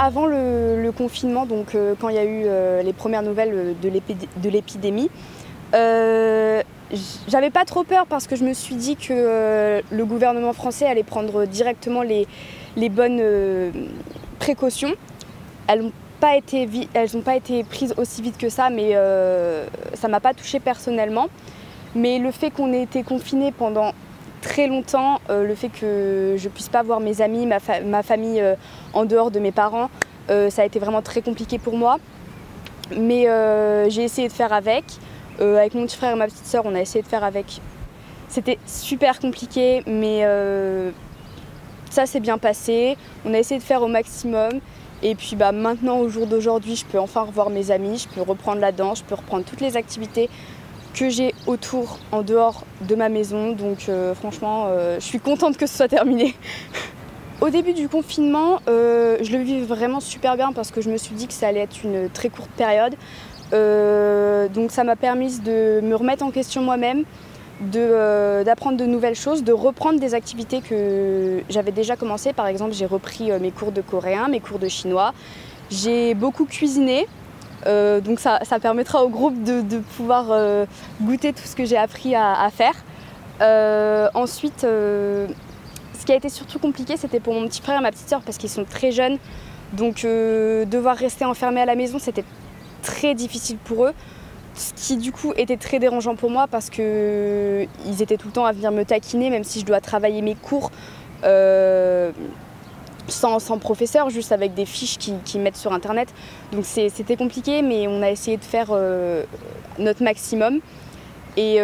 avant le confinement, donc quand il y a eu les premières nouvelles de l'épidémie, j'avais pas trop peur parce que je me suis dit que le gouvernement français allait prendre directement les bonnes précautions. Elles n'ont pas été prises aussi vite que ça, mais ça m'a pas touchée personnellement. Mais le fait qu'on ait été confinés pendant très longtemps, le fait que je puisse pas voir mes amis, ma famille en dehors de mes parents, ça a été vraiment très compliqué pour moi. Mais j'ai essayé de faire avec. Avec mon petit frère et ma petite sœur, on a essayé de faire avec. C'était super compliqué, mais ça s'est bien passé. On a essayé de faire au maximum. Et puis maintenant, au jour d'aujourd'hui, je peux enfin revoir mes amis, je peux reprendre la danse, je peux reprendre toutes les activités que j'ai autour, en dehors de ma maison. Donc franchement, je suis contente que ce soit terminé. Au début du confinement, je le vivais vraiment super bien parce que je me suis dit que ça allait être une très courte période. Donc ça m'a permis de me remettre en question moi-même, d'apprendre de nouvelles choses, de reprendre des activités que j'avais déjà commencé. Par exemple, j'ai repris mes cours de coréen, mes cours de chinois. J'ai beaucoup cuisiné, donc ça permettra au groupe de pouvoir goûter tout ce que j'ai appris à faire. Ensuite, ce qui a été surtout compliqué, c'était pour mon petit frère et ma petite sœur parce qu'ils sont très jeunes. Donc devoir rester enfermé à la maison, c'était très difficile pour eux, ce qui du coup était très dérangeant pour moi parce qu'ils étaient tout le temps à venir me taquiner, même si je dois travailler mes cours sans professeur, juste avec des fiches qu'ils mettent sur internet. Donc c'était compliqué, mais on a essayé de faire notre maximum. Et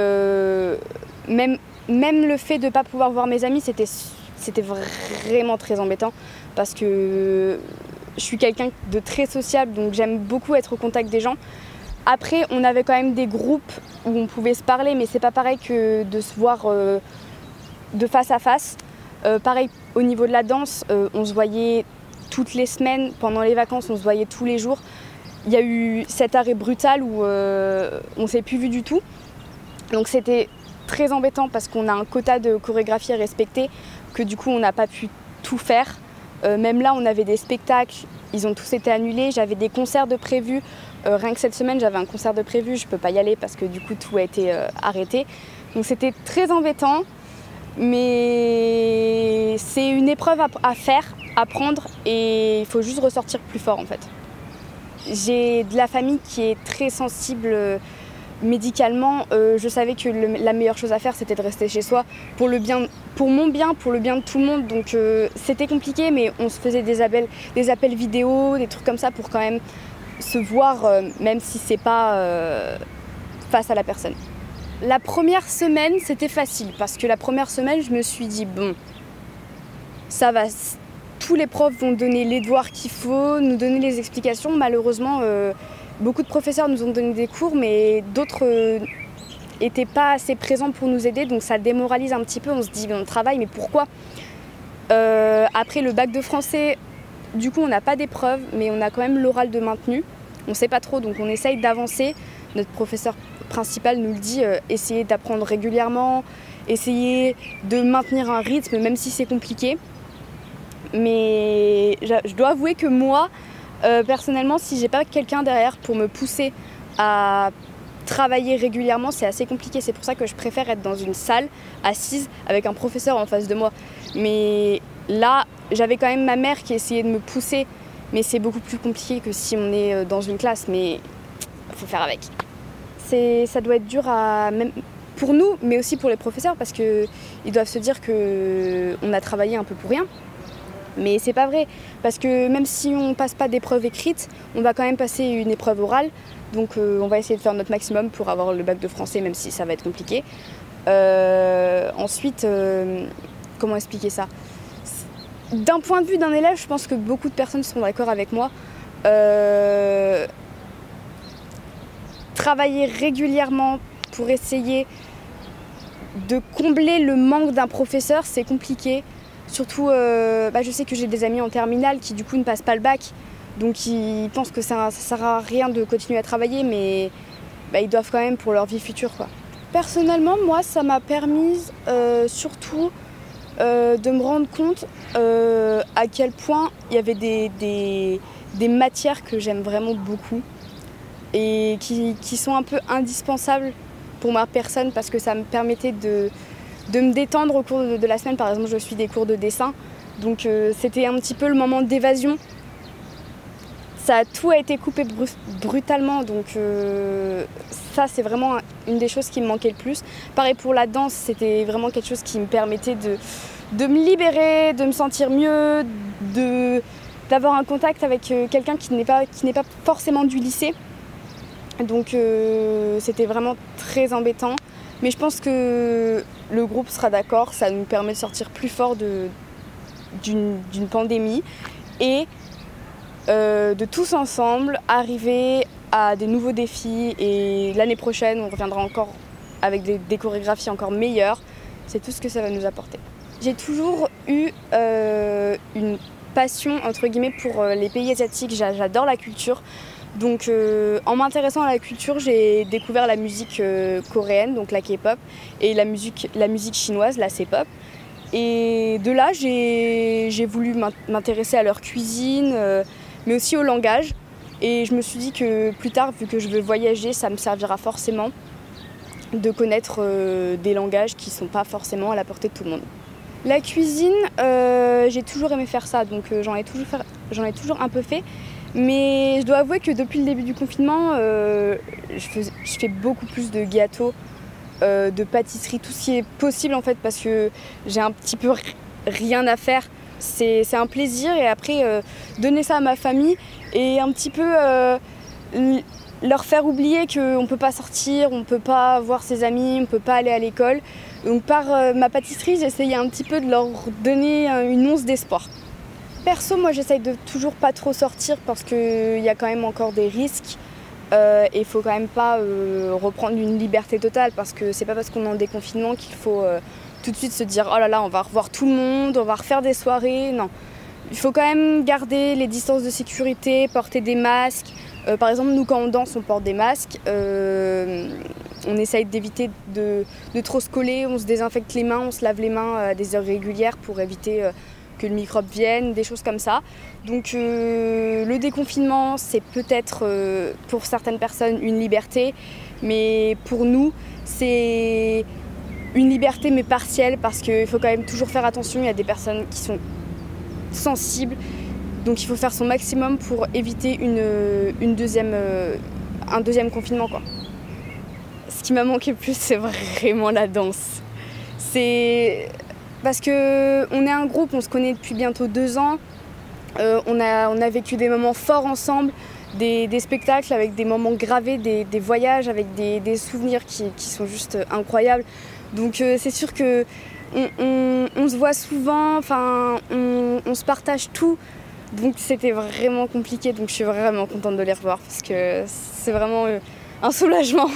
même le fait de ne pas pouvoir voir mes amis, c'était vraiment très embêtant parce que je suis quelqu'un de très sociable, donc j'aime beaucoup être au contact des gens. Après, on avait quand même des groupes où on pouvait se parler, mais c'est pas pareil que de se voir de face à face. Pareil, au niveau de la danse, on se voyait toutes les semaines. Pendant les vacances, on se voyait tous les jours. Il y a eu cet arrêt brutal où on s'est plus vu du tout. Donc c'était très embêtant parce qu'on a un quota de chorégraphie à respecter, que du coup on n'a pas pu tout faire. Même là, on avait des spectacles, ils ont tous été annulés. J'avais des concerts de prévus. Rien que cette semaine, j'avais un concert de prévu. Je ne peux pas y aller parce que du coup, tout a été arrêté. Donc c'était très embêtant. Mais c'est une épreuve à faire, à prendre. Et il faut juste ressortir plus fort en fait. J'ai de la famille qui est très sensible médicalement. Je savais que la meilleure chose à faire, c'était de rester chez soi pour mon bien, pour le bien de tout le monde. Donc c'était compliqué, mais on se faisait des appels vidéo, des trucs comme ça pour quand même se voir, même si c'est pas face à la personne. La première semaine, c'était facile parce que la première semaine, je me suis dit bon, ça va, tous les profs vont donner les devoirs qu'il faut, nous donner les explications. Malheureusement, beaucoup de professeurs nous ont donné des cours, mais d'autres n'étaient pas assez présents pour nous aider, donc ça démoralise un petit peu. On se dit on travaille, mais pourquoi? Après le bac de français, du coup on n'a pas d'épreuve, mais on a quand même l'oral de maintenu. On ne sait pas trop, donc on essaye d'avancer. Notre professeur principal nous le dit, essayez d'apprendre régulièrement, essayez de maintenir un rythme, même si c'est compliqué. Mais je dois avouer que moi, personnellement, si j'ai pas quelqu'un derrière pour me pousser à travailler régulièrement, c'est assez compliqué. C'est pour ça que je préfère être dans une salle, assise, avec un professeur en face de moi. Mais là, j'avais quand même ma mère qui essayait de me pousser, mais c'est beaucoup plus compliqué que si on est dans une classe, mais il faut faire avec. Ça doit être dur même pour nous, mais aussi pour les professeurs, parce qu'ils doivent se dire qu'on a travaillé un peu pour rien. Mais c'est pas vrai, parce que même si on passe pas d'épreuve écrite, on va quand même passer une épreuve orale. Donc on va essayer de faire notre maximum pour avoir le bac de français, même si ça va être compliqué. Ensuite, comment expliquer ça? D'un point de vue d'un élève, je pense que beaucoup de personnes seront d'accord avec moi. Travailler régulièrement pour essayer de combler le manque d'un professeur, c'est compliqué. Surtout, je sais que j'ai des amis en terminale qui du coup ne passent pas le bac, donc ils pensent que ça sert à rien de continuer à travailler, mais ils doivent quand même pour leur vie future, quoi. Personnellement, moi, ça m'a permis surtout de me rendre compte à quel point il y avait des matières que j'aime vraiment beaucoup et qui sont un peu indispensables pour ma personne parce que ça me permettait de me détendre au cours de la semaine. Par exemple, je suis des cours de dessin, donc c'était un petit peu le moment d'évasion. Tout a été coupé brutalement, donc ça c'est vraiment une des choses qui me manquait le plus. Pareil pour la danse, c'était vraiment quelque chose qui me permettait de me libérer, de me sentir mieux, d'avoir un contact avec quelqu'un qui n'est pas forcément du lycée. Donc c'était vraiment très embêtant. Mais je pense que le groupe sera d'accord, ça nous permet de sortir plus fort d'une pandémie et de tous ensemble arriver à des nouveaux défis. Et l'année prochaine, on reviendra encore avec des chorégraphies encore meilleures. C'est tout ce que ça va nous apporter. J'ai toujours eu une passion entre guillemets pour les pays asiatiques, j'adore la culture. Donc en m'intéressant à la culture, j'ai découvert la musique coréenne, donc la K-pop, et la musique chinoise, la C-pop. Et de là, j'ai voulu m'intéresser à leur cuisine, mais aussi au langage. Et je me suis dit que plus tard, vu que je veux voyager, ça me servira forcément de connaître des langages qui ne sont pas forcément à la portée de tout le monde. La cuisine, j'ai toujours aimé faire ça, donc j'en ai toujours un peu fait. Mais je dois avouer que depuis le début du confinement, je fais beaucoup plus de gâteaux, de pâtisserie, tout ce qui est possible en fait, parce que j'ai un petit peu rien à faire. C'est un plaisir et après donner ça à ma famille et un petit peu leur faire oublier qu'on ne peut pas sortir, on ne peut pas voir ses amis, on ne peut pas aller à l'école. Donc par ma pâtisserie, j'essayais un petit peu de leur donner une once d'espoir. Perso, moi j'essaye de toujours pas trop sortir parce qu'il y a quand même encore des risques et il faut quand même pas reprendre une liberté totale parce que c'est pas parce qu'on est en déconfinement qu'il faut tout de suite se dire oh là là on va revoir tout le monde, on va refaire des soirées. Non, il faut quand même garder les distances de sécurité, porter des masques. Par exemple nous quand on danse on porte des masques, on essaye d'éviter de trop se coller, on se désinfecte les mains, on se lave les mains à des heures régulières pour éviter que le microbe vienne, des choses comme ça. Donc le déconfinement, c'est peut-être pour certaines personnes une liberté, mais pour nous, c'est une liberté mais partielle parce qu'il faut quand même toujours faire attention, il y a des personnes qui sont sensibles, donc il faut faire son maximum pour éviter un deuxième confinement, quoi. Ce qui m'a manqué le plus, c'est vraiment la danse. Parce qu'on est un groupe, on se connaît depuis bientôt 2 ans, on a vécu des moments forts ensemble, des spectacles avec des moments gravés, des voyages avec des souvenirs qui sont juste incroyables. Donc c'est sûr qu'on se voit souvent, on se partage tout, donc c'était vraiment compliqué, donc je suis vraiment contente de les revoir parce que c'est vraiment un soulagement.